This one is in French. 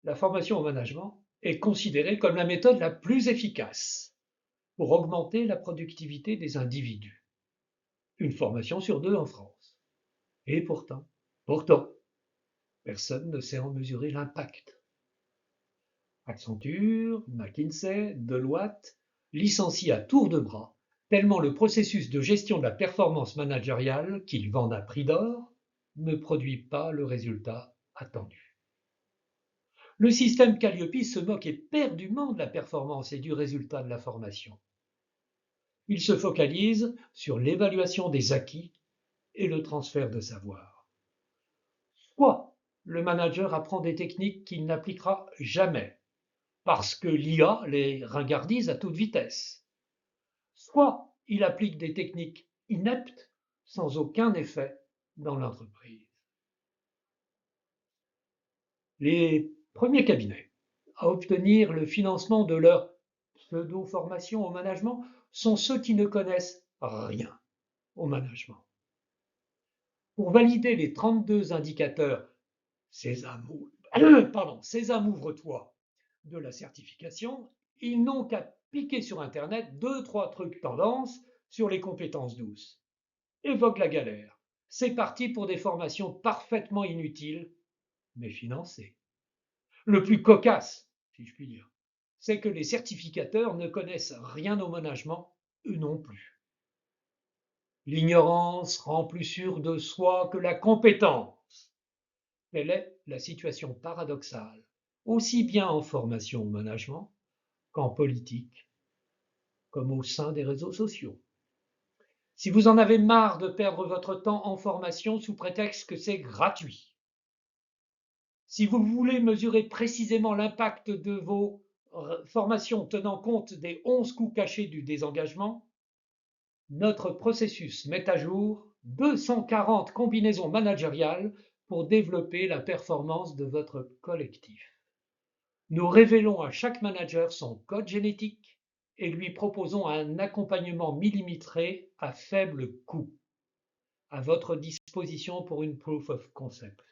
la formation au management est considérée comme la méthode la plus efficace pour augmenter la productivité des individus. Une formation sur deux en France. Et pourtant, personne ne sait en mesurer l'impact. Accenture, McKinsey, Deloitte licencient à tour de bras, tellement le processus de gestion de la performance managériale, qu'ils vendent à prix d'or, ne produit pas le résultat attendu. Le système Calliope se moque éperdument de la performance et du résultat de la formation. Il se focalise sur l'évaluation des acquis et le transfert de savoir. Soit le manager apprend des techniques qu'il n'appliquera jamais, parce que l'IA les ringardise à toute vitesse. Soit il applique des techniques ineptes sans aucun effet dans l'entreprise. Les premiers cabinets à obtenir le financement de leur pseudo-formation au management sont ceux qui ne connaissent rien au management. Pour valider les 32 indicateurs Sésame, Sésame ouvre-toi de la certification, ils n'ont qu'à piquer sur Internet 2-3 trucs tendance sur les compétences douces. Évoque la galère. C'est parti pour des formations parfaitement inutiles, mais financées. Le plus cocasse, si je puis dire, c'est que les certificateurs ne connaissent rien au management, eux non plus. L'ignorance rend plus sûr de soi que la compétence. Telle est la situation paradoxale, aussi bien en formation au management qu'en politique, comme au sein des réseaux sociaux. Si vous en avez marre de perdre votre temps en formation sous prétexte que c'est gratuit, si vous voulez mesurer précisément l'impact de vos formations tenant compte des 11 coûts cachés du désengagement, notre processus met à jour 240 combinaisons managériales pour développer la performance de votre collectif. Nous révélons à chaque manager son code génétique et lui proposons un accompagnement millimétré à faible coût, à votre disposition pour une proof of concept.